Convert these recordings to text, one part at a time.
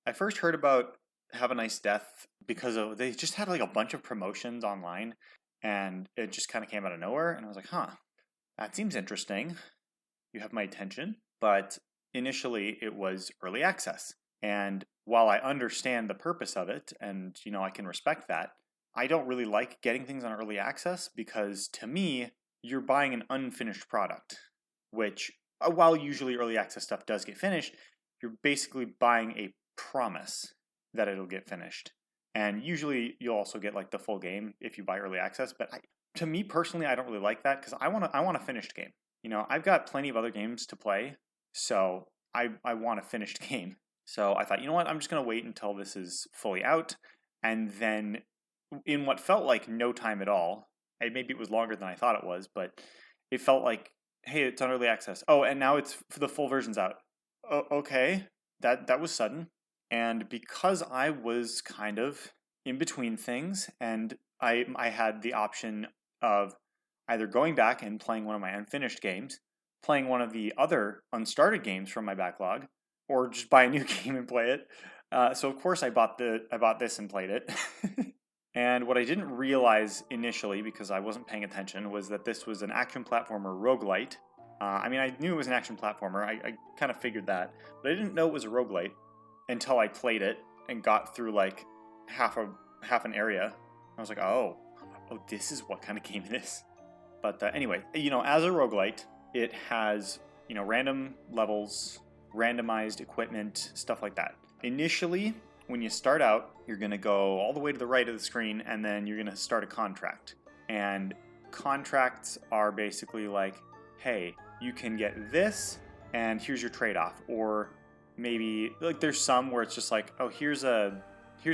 I first heard about Have a Nice Death because they just had like a bunch of promotions online, and it just kind of came out of nowhere, and I was like, huh, that seems interesting. You have my attention. But initially it was early access. And while I understand the purpose of it, and I can respect that, I don't really like getting things on early access because to me, you're buying an unfinished product, which while usually early access stuff does get finished, you're basically buying a promise that it'll get finished. And usually you'll also get like the full game if you buy early access, but to me personally, I don't really like that because I want a finished game. I've got plenty of other games to play, so I want a finished game. So I thought, you know what, I'm just going to wait until this is fully out. And then in what felt like no time at all, maybe it was longer than I thought it was, but it felt like, hey, it's on early access. Oh, and now it's the full version's out. Oh, okay, that was sudden. And because I was kind of in between things, and I had the option of either going back and playing one of my unfinished games, playing one of the other unstarted games from my backlog, or just buy a new game and play it. So of course I bought this and played it. And what I didn't realize initially, because I wasn't paying attention, was that this was an action platformer roguelite. I mean, I knew it was an action platformer. I kind of figured that, but I didn't know it was a roguelite until I played it and got through like half an area. I was like, oh, this is what kind of game it is. But anyway, as a roguelite, it has random levels, randomized equipment, stuff like that. Initially, when you start out, you're going to go all the way to the right of the screen, and then you're going to start a contract. And contracts are basically like, hey, you can get this, and here's your trade-off. Or maybe, like, there's some where it's just like, oh, here's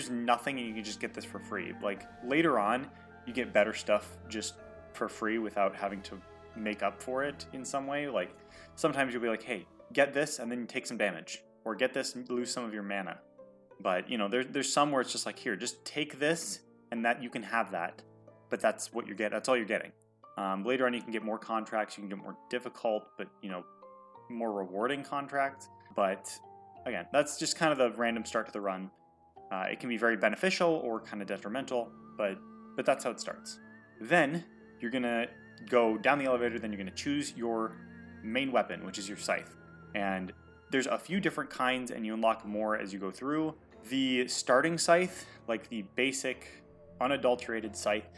nothing, and you can just get this for free. Like, later on, you get better stuff just for free without having to make up for it in some way. Like, sometimes you'll be like, hey, get this, and then you take some damage. Or get this and lose some of your mana. But, there's some where it's just like, here, just take this, and that you can have that. But that's what you get. That's all you're getting. Later on, you can get more contracts. You can get more difficult, but, more rewarding contracts. But, again, that's just kind of the random start to the run. It can be very beneficial or kind of detrimental, but that's how it starts. Then, you're going to go down the elevator, then you're going to choose your main weapon, which is your scythe. And there's a few different kinds, and you unlock more as you go through. The starting scythe, like the basic, unadulterated scythe,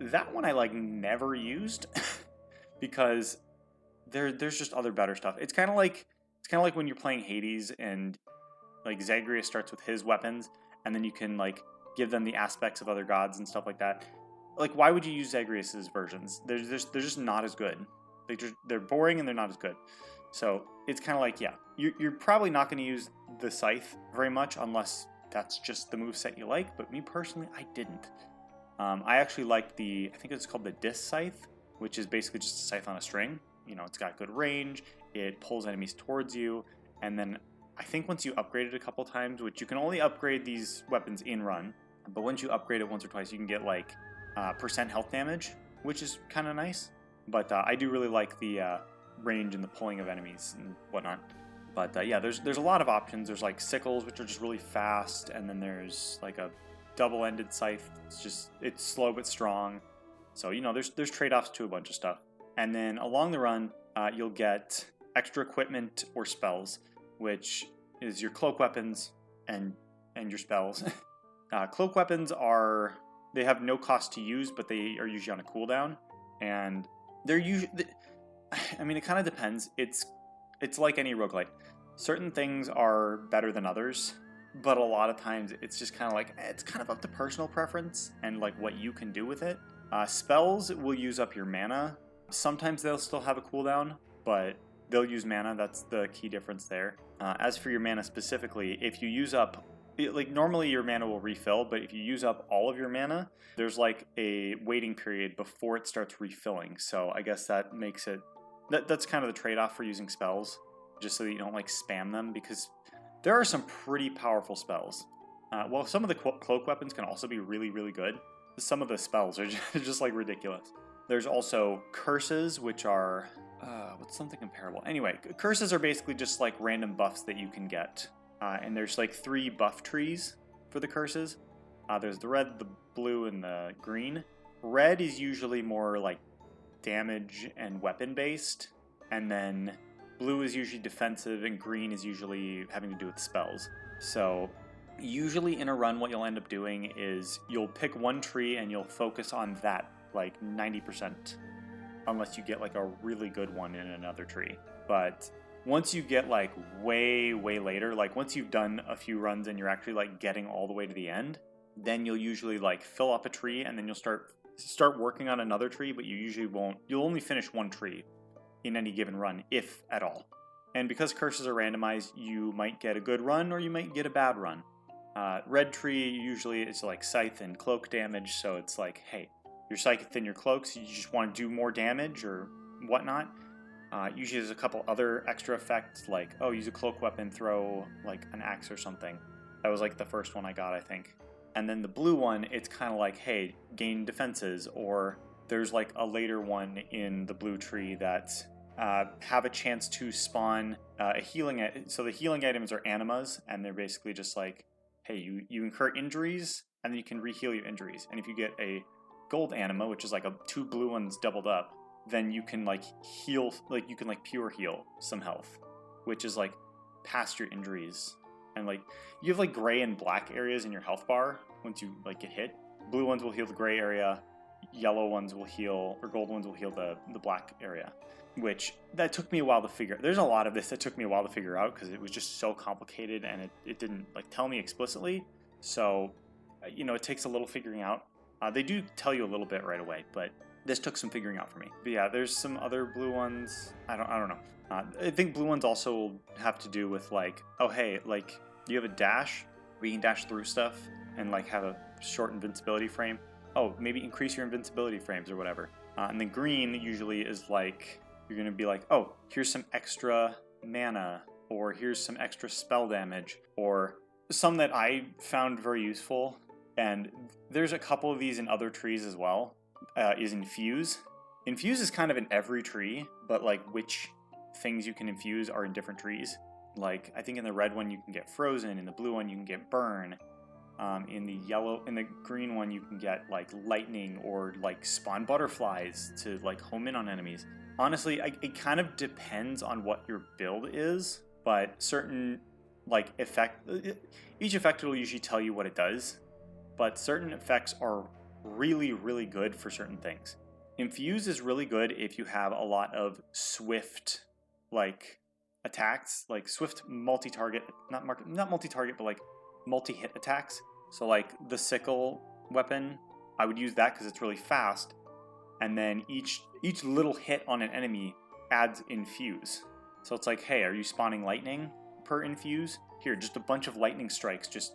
that one I never used because there's just other better stuff. It's kind of like when you're playing Hades and like Zagreus starts with his weapons, and then you can give them the aspects of other gods and stuff like that. Like, why would you use Zagreus's versions? They're just not as good. They're boring and they're not as good. So it's kind of like, yeah, you're probably not going to use the scythe very much unless that's just the moveset you like. But me personally, I didn't. I actually like I think it's called the disc scythe, which is basically just a scythe on a string. It's got good range. It pulls enemies towards you. And then I think once you upgrade it a couple times, which you can only upgrade these weapons in run, but once you upgrade it once or twice, you can get % health damage, which is kind of nice. But I do really like the range and the pulling of enemies and whatnot. But yeah, there's a lot of options. There's sickles, which are just really fast, and then there's a double-ended scythe. It's slow but strong. So there's trade-offs to a bunch of stuff. And then along the run, you'll get extra equipment or spells, which is your cloak weapons and your spells. Cloak weapons they have no cost to use, but they are usually on a cooldown, and they're usually. I mean, it kind of depends. It's like any roguelite. Certain things are better than others, but a lot of times it's just kind of it's kind of up to personal preference and what you can do with it. Spells will use up your mana. Sometimes they'll still have a cooldown, but they'll use mana. That's the key difference there. As for your mana specifically, if you use up, normally your mana will refill, but if you use up all of your mana, there's a waiting period before it starts refilling. So I guess that makes it. That's kind of the trade-off for using spells, just so that you don't spam them, because there are some pretty powerful spells. Well, some of the cloak weapons can also be really, really good. Some of the spells are just ridiculous. There's also curses, which are what's something comparable? Anyway, curses are basically just random buffs that you can get And there's like 3 buff trees for the curses. There's the red, the blue, and the green. Red is usually more like damage and weapon based, and then blue is usually defensive, and green is usually having to do with spells. So usually in a run, what you'll end up doing is you'll pick one tree and you'll focus on that like 90%, unless you get like a really good one in another tree. But once you get like way later, like once you've done a few runs and you're actually like getting all the way to the end, then you'll usually like fill up a tree, and then you'll start working on another tree, but you usually won't. You'll only finish one tree in any given run, if at all. And because curses are randomized, you might get a good run or you might get a bad run. Red tree, usually it's like scythe and cloak damage, so it's like, hey, your scythe and your cloaks, you just want to do more damage or whatnot. Usually there's a couple other extra effects, like, oh, use a cloak weapon, throw like an axe or something. That was like the first one I got, I think. And then the blue one, it's kind of like, hey, gain defenses, or there's like a later one in the blue tree that have a chance to spawn a healing. So the healing items are animas, and they're basically just like, hey, you incur injuries, and then you can re-heal your injuries. And if you get a gold anima, which is like 2 blue ones doubled up, then you can like heal, like you can like pure heal some health, which is like past your injuries. And like you have like gray and black areas in your health bar once you like get hit. Blue ones will heal the gray area, yellow ones will heal, or gold ones will heal the black area. Which that took me a while to figure. There's a lot of this that took me a while to figure out because it was just so complicated and it didn't like tell me explicitly. So it takes a little figuring out. They do tell you a little bit right away, but this took some figuring out for me. But yeah, there's some other blue ones. I don't know. I think blue ones also have to do with like, oh hey, like you have a dash where you can dash through stuff and like have a short invincibility frame. Oh, maybe increase your invincibility frames or whatever. And then green usually is like, you're going to be like, oh, here's some extra mana, or here's some extra spell damage, or some that I found very useful. And there's a couple of these in other trees as well, is infuse. Infuse is kind of in every tree, but like which things you can infuse are in different trees. Like I think in the red one you can get frozen, in the blue one you can get burn, in the green one you can get like lightning or like spawn butterflies to like home in on enemies. Honestly, it kind of depends on what your build is, but certain like each effect will usually tell you what it does, but certain effects are really good for certain things. Infuse is really good if you have a lot of swift like attacks, like swift multi-target, not multi-target, but like multi-hit attacks. So like the sickle weapon, I would use that because it's really fast, and then each little hit on an enemy adds infuse. So it's like, hey, are you spawning lightning per infuse? Here, just a bunch of lightning strikes, just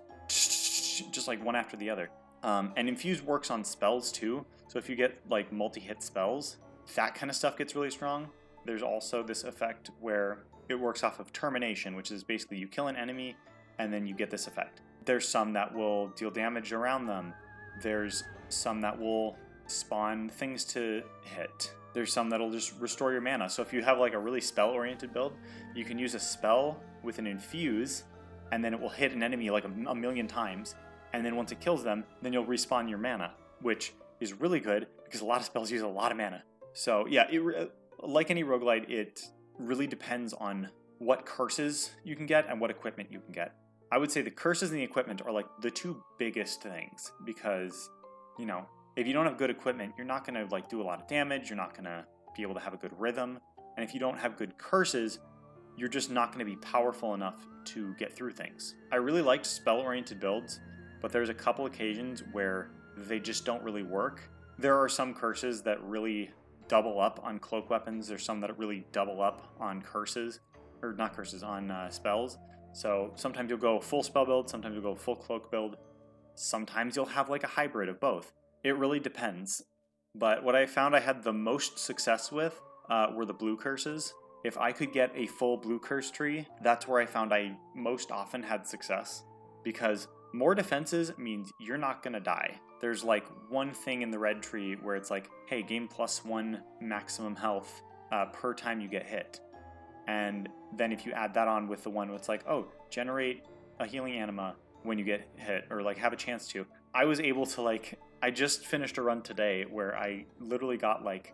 like one after the other. And infuse works on spells too. So if you get like multi-hit spells, that kind of stuff gets really strong. There's also this effect where it works off of termination, which is basically you kill an enemy and then you get this effect. There's some that will deal damage around them. There's some that will spawn things to hit. There's some that'll just restore your mana. So if you have like a really spell-oriented build, you can use a spell with an infuse, and then it will hit an enemy like a million times. And then once it kills them, then you'll respawn your mana, which is really good because a lot of spells use a lot of mana. So yeah, like any roguelite, it really depends on what curses you can get and what equipment you can get. I would say the curses and the equipment are like the 2 biggest things because, if you don't have good equipment, you're not going to like do a lot of damage, you're not going to be able to have a good rhythm, and if you don't have good curses, you're just not going to be powerful enough to get through things. I really liked spell-oriented builds, but there's a couple occasions where they just don't really work. There are some curses that really double up on cloak weapons, there's some that really double up on curses, or not curses, on spells. So sometimes you'll go full spell build, sometimes you'll go full cloak build, sometimes you'll have like a hybrid of both. It really depends. But what I found I had the most success with were the blue curses. If I could get a full blue curse tree, that's where I found I most often had success. Because more defenses means you're not going to die. There's like one thing in the red tree where it's like, hey, gain +1 maximum health per time you get hit. And then if you add that on with the one where it's like, oh, generate a healing anima when you get hit, or like have a chance to. I was able to like, I just finished a run today where I literally got like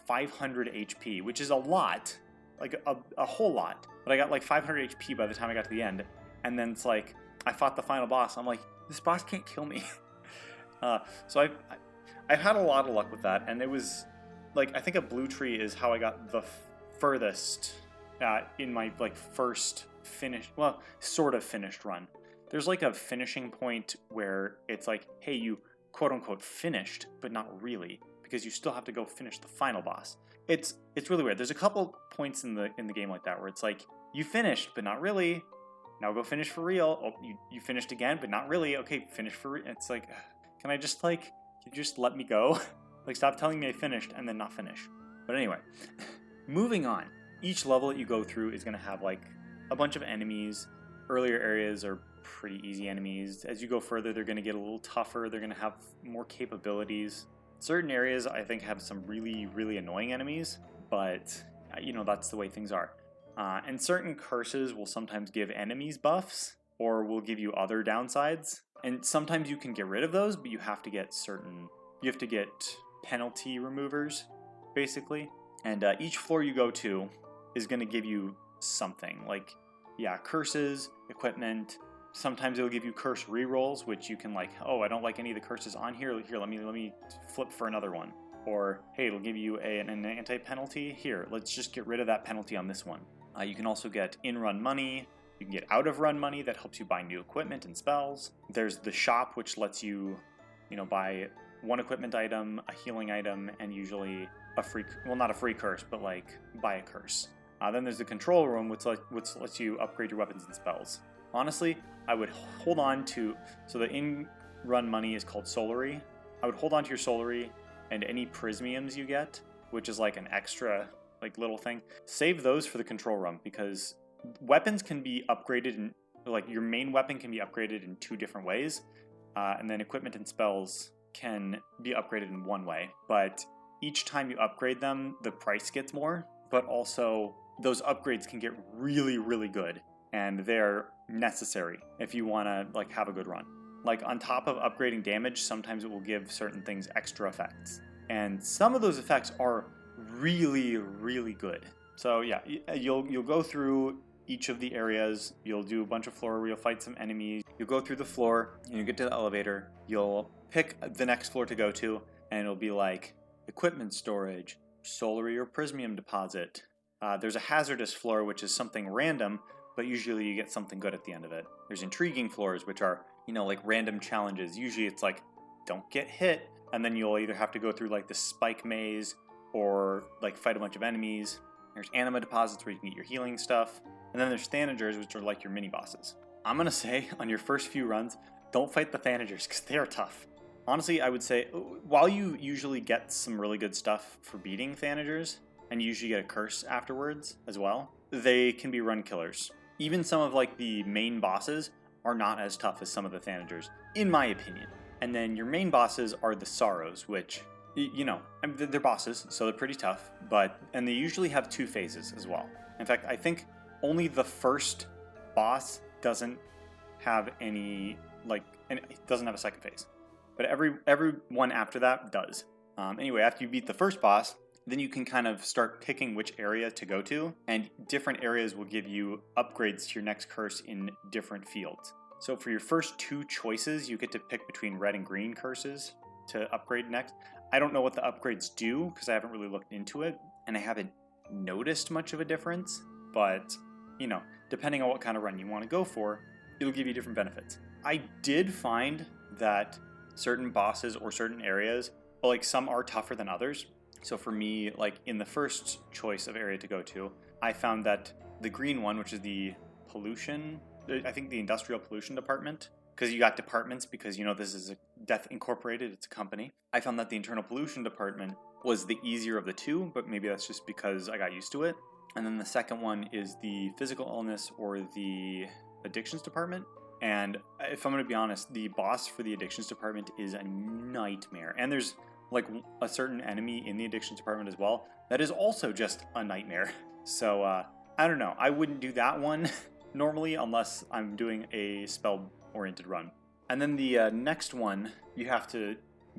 500 HP, which is a lot, like a whole lot. But I got like 500 HP by the time I got to the end. And then it's like, I fought the final boss. I'm like, this boss can't kill me. So I've had a lot of luck with that. And it was like, I think a blue tree is how I got the furthest in my like first finished, well, sort of finished run. There's like a finishing point where it's like, hey, you quote unquote finished, but not really, because you still have to go finish the final boss. It's really weird. There's a couple points in the game like that where it's like, you finished, but not really. Now go finish for real. Oh, you finished again, but not really. Okay, finish for real. It's like, can I just like, can you just let me go? Like, stop telling me I finished and then not finish. But anyway, moving on. Each level that you go through is going to have like a bunch of enemies. Earlier areas are pretty easy enemies. As you go further, they're going to get a little tougher. They're going to have more capabilities. Certain areas, I think, have some really, really annoying enemies, but, you know, that's the way things are. And certain curses will sometimes give enemies buffs, or will give you other downsides. And sometimes you can get rid of those, but you have to get penalty removers, basically. And each floor you go to is going to give you something, like, yeah, curses, equipment. Sometimes it'll give you curse rerolls, which you can like, oh, I don't like any of the curses on here. Here, let me flip for another one. Or, hey, it'll give you an anti-penalty. Here, let's just get rid of that penalty on this one. You can also get in-run money. You can get out-of-run money that helps you buy new equipment and spells. There's the shop, which lets you, you know, buy one equipment item, a healing item, and usually a free, well, not a free curse, but like buy a curse. Then there's the control room, which lets you upgrade your weapons and spells. Honestly, I would hold on to, so the in-run money is called Solary. I would hold on to your Solary and any prismiums you get, which is like an extra like little thing. Save those for the control room, because weapons can be upgraded, in, like your main weapon can be upgraded in 2 different ways, and then equipment and spells can be upgraded in one way. But each time you upgrade them, the price gets more, but also those upgrades can get really, really good, and they're necessary if you want to like have a good run. Like on top of upgrading damage, sometimes it will give certain things extra effects, and some of those effects are really, really good. So yeah, you'll go through each of the areas. You'll do a bunch of floor where you'll fight some enemies. You'll go through the floor and you get to the elevator. You'll pick the next floor to go to, and it'll be like equipment storage, Solary or Prismium deposit. There's a hazardous floor, which is something random, but usually you get something good at the end of it. There's intriguing floors, which are, you know, like random challenges. Usually it's like, don't get hit, and then you'll either have to go through like the spike maze or like fight a bunch of enemies. There's anima deposits where you can get your healing stuff. And then there's Thanagers, which are like your mini bosses. I'm going to say on your first few runs, don't fight the Thanagers because they are tough. Honestly, I would say, while you usually get some really good stuff for beating Thanagers, and you usually get a curse afterwards as well, they can be run killers. Even some of like the main bosses are not as tough as some of the Thanagers, in my opinion. And then your main bosses are the Sorrows, which, you know, they're bosses, so they're pretty tough, and they usually have 2 phases as well. In fact, I think only the first boss doesn't have any, and it doesn't have a second phase. But every one after that does. Anyway, after you beat the first boss, then you can kind of start picking which area to go to, and different areas will give you upgrades to your next curse in different fields. So for your first 2 choices, you get to pick between red and green curses to upgrade next. I don't know what the upgrades do because I haven't really looked into it, and I haven't noticed much of a difference, but, you know, depending on what kind of run you want to go for, it'll give you different benefits. I did find that certain bosses or certain areas, like some are tougher than others. So for me, like in the first choice of area to go to, I found that the green one, which is the pollution, I think the industrial pollution department, because you got departments because, you know, this is a Death Incorporated, it's a company. I found that the internal pollution department was the easier of the 2, but maybe that's just because I got used to it. And then the second one is the physical illness or the addictions department. And if I'm going to be honest, the boss for the addictions department is a nightmare. And there's like a certain enemy in the addictions department as well that is also just a nightmare. So I don't know, I wouldn't do that one normally, unless I'm doing a spell-oriented run. And then the next one you have to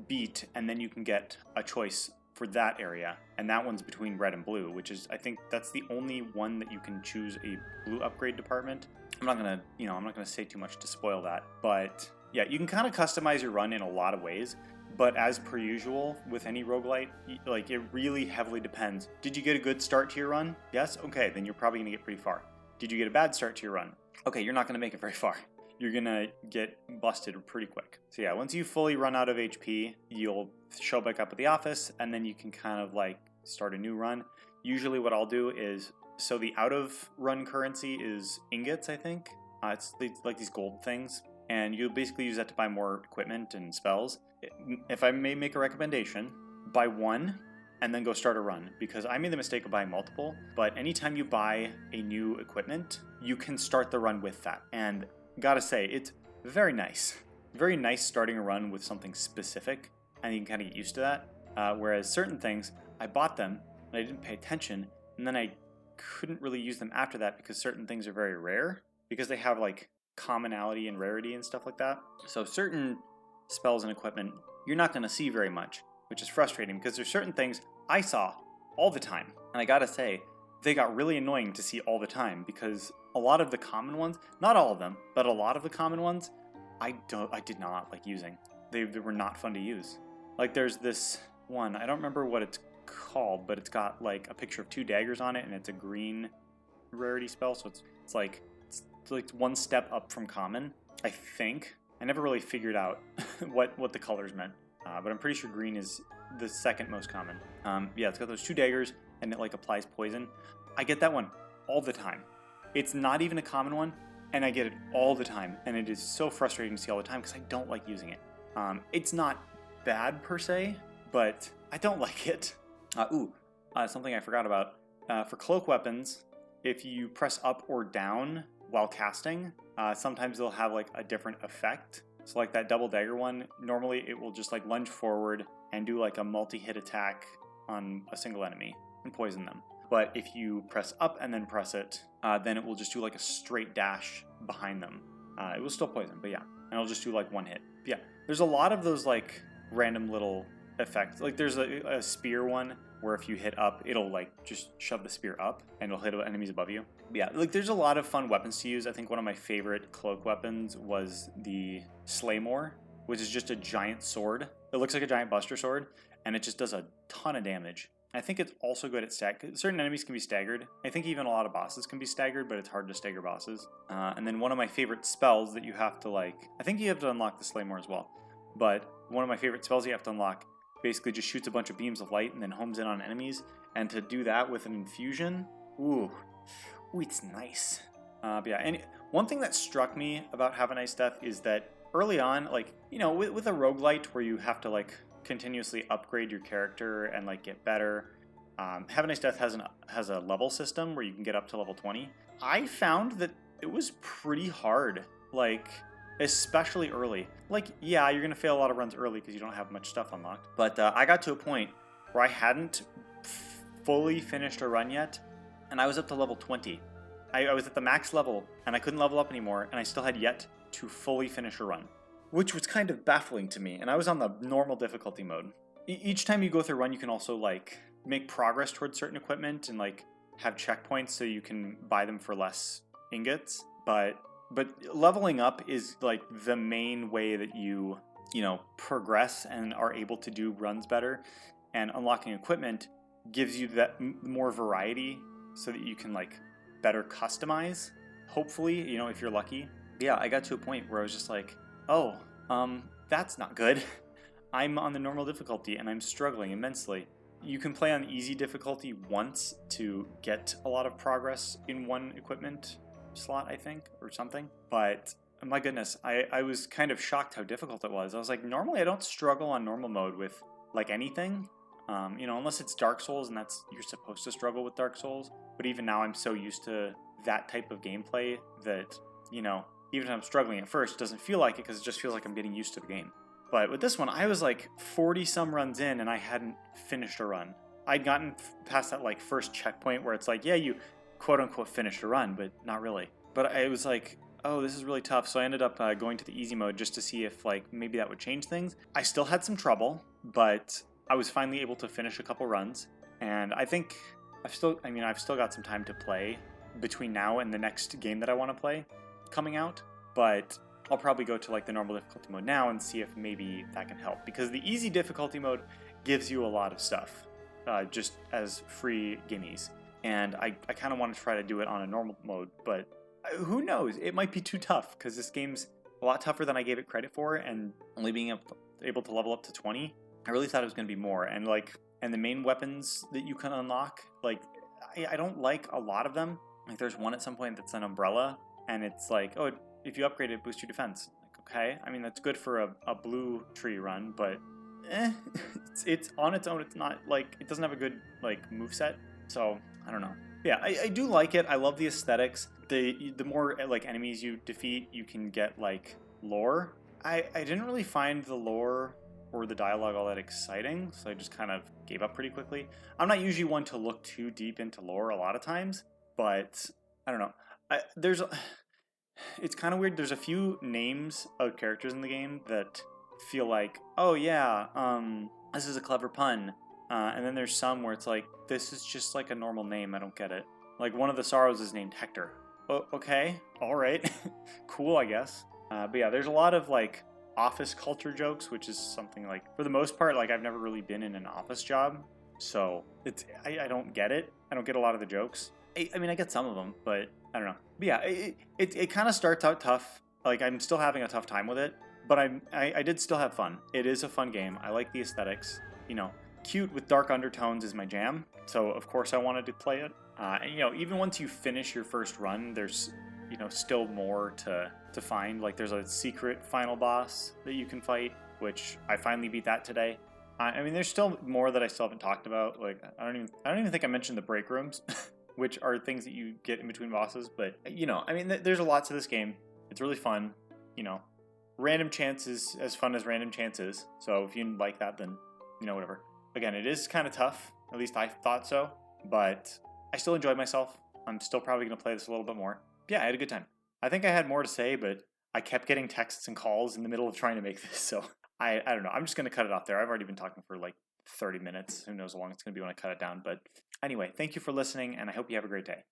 beat, and then you can get a choice for that area, and that one's between red and blue, which is, I think that's the only one that you can choose a blue upgrade department. I'm not gonna say too much to spoil that, but yeah, you can kind of customize your run in a lot of ways. But as per usual with any roguelite, like, it really heavily depends. Did you get a good start to your run? Yes? Okay, then you're probably gonna get pretty far. Did you get a bad start to your run? Okay, you're not gonna make it very far. You're gonna get busted pretty quick. So yeah, once you fully run out of HP, you'll show back up at the office, and then you can kind of like start a new run. Usually what I'll do is, so the out of run currency is ingots, I think. It's like these gold things, and you'll basically use that to buy more equipment and spells. If I may make a recommendation, buy one and then go start a run, because I made the mistake of buying multiple, but anytime you buy a new equipment, you can start the run with that. And gotta say, it's very nice. Very nice starting a run with something specific, and you can kind of get used to that. Whereas certain things, I bought them, and I didn't pay attention, and then I couldn't really use them after that because certain things are very rare, because they have like commonality and rarity and stuff like that. So certain spells and equipment you're not going to see very much, which is frustrating because there's certain things I saw all the time, and I gotta say, they got really annoying to see all the time, because a lot of the common ones, not all of them, but a lot of the common ones, I did not like using. They were not fun to use. Like, there's this one, I don't remember what it's called, but it's got like a picture of 2 daggers on it, and it's a green rarity spell, so it's like one step up from common, I think. I never really figured out what the colors meant, but I'm pretty sure green is the second most common. Yeah, it's got those 2 daggers, and it like applies poison. I get that one all the time. It's not even a common one, and I get it all the time, and it is so frustrating to see all the time because I don't like using it. It's not bad per se, but I don't like it. Something I forgot about. For cloak weapons, if you press up or down while casting, sometimes they'll have like a different effect. So like that double dagger one, normally it will just like lunge forward and do like a multi-hit attack on a single enemy and poison them. But if you press up and then press it, then it will just do like a straight dash behind them. It will still poison, but yeah, and it'll just do like one hit. But yeah, there's a lot of those like random little effects. Like there's a spear one where if you hit up, it'll like just shove the spear up and it'll hit enemies above you. But yeah, like there's a lot of fun weapons to use. I think one of my favorite cloak weapons was the Slaymore, which is just a giant sword. It looks like a giant buster sword, and it just does a ton of damage. I think it's also good at certain enemies can be staggered. I think even a lot of bosses can be staggered, but it's hard to stagger bosses. And then one of my favorite spells that you have to I think you have to unlock the Slaymore as well. But one of my favorite spells you have to unlock basically just shoots a bunch of beams of light and then homes in on enemies. And to do that with an infusion, ooh, it's nice. But yeah, and one thing that struck me about Have a Nice Death is that early on, with a roguelite where you have to continuously upgrade your character and get better, Have a Nice Death has a level system where you can get up to level 20. I found that it was pretty hard, especially early. Yeah, you're gonna fail a lot of runs early because you don't have much stuff unlocked. But I got to a point where I hadn't fully finished a run yet, and I was up to level 20. I was at the max level, and I couldn't level up anymore, and I still had yet to fully finish a run, which was kind of baffling to me, and I was on the normal difficulty mode. Each time you go through a run, you can also make progress towards certain equipment and have checkpoints so you can buy them for less ingots. But leveling up is the main way that you progress and are able to do runs better, and unlocking equipment gives you that more variety so that you can better customize, hopefully, if you're lucky. Yeah, I got to a point where I was just that's not good. I'm on the normal difficulty and I'm struggling immensely. You can play on easy difficulty once to get a lot of progress in one equipment slot, I think, or something. But my goodness, I was kind of shocked how difficult it was. I was normally I don't struggle on normal mode with anything, unless it's Dark Souls, and you're supposed to struggle with Dark Souls. But even now I'm so used to that type of gameplay that, even if I'm struggling at first, it doesn't feel like it because it just feels like I'm getting used to the game. But with this one, I was 40 some runs in and I hadn't finished a run. I'd gotten past that first checkpoint where it's you quote unquote finished a run, but not really. but I was like, oh, this is really tough. So I ended up going to the easy mode just to see if like maybe that would change things. I still had some trouble, but I was finally able to finish a couple runs, and I think I've still got some time to play between now and the next game that I want to play coming out, but I'll probably go to like the normal difficulty mode now and see if maybe that can help, because the easy difficulty mode gives you a lot of stuff just as free gimmies, and I kind of want to try to do it on a normal mode, but who knows? It might be too tough, because this game's a lot tougher than I gave it credit for, and only being able to level up to 20, I really thought it was going to be more. And the main weapons that you can unlock, like, I don't like a lot of them. Like, there's one at some point that's an umbrella, and it's like, oh, if you upgrade it, boosts your defense. Like, okay, I mean, that's good for a blue tree run, but it's on its own. It's not like, it doesn't have a good like moveset, so I don't know. Yeah, I do like it. I love the aesthetics. The more like enemies you defeat, you can get like lore. I didn't really find the lore or the dialogue all that exciting, so I just kind of gave up pretty quickly. I'm not usually one to look too deep into lore a lot of times, but I don't know. It's kind of weird. There's a few names of characters in the game that feel like, oh yeah, this is a clever pun. And then there's some where it's like, this is just like a normal name. I don't get it. Like one of the Sorrows is named Hector. Oh, okay, all right, cool, I guess. But yeah, there's a lot of like office culture jokes, which is something like, for the most part, like I've never really been in an office job, so I don't get it. I don't get a lot of the jokes. I mean, I get some of them, but I don't know. But yeah, it kind of starts out tough. Like I'm still having a tough time with it, but I did still have fun. It is a fun game. I like the aesthetics. You know, cute with dark undertones is my jam. So of course I wanted to play it. And you know, even once you finish your first run, there's still more to find. Like there's a secret final boss that you can fight, which I finally beat that today. I mean, there's still more that I still haven't talked about. Like I don't even think I mentioned the break rooms, which are things that you get in between bosses. But I mean, there's a lot to this game. It's really fun. Random chance is as fun as random chance is. So if you like that, then whatever. Again, it is kind of tough. At least I thought so. But I still enjoyed myself. I'm still probably going to play this a little bit more. Yeah, I had a good time. I think I had more to say, but I kept getting texts and calls in the middle of trying to make this. So I don't know. I'm just going to cut it off there. I've already been talking for like 30 minutes. Who knows how long it's going to be when I cut it down. But anyway, thank you for listening, and I hope you have a great day.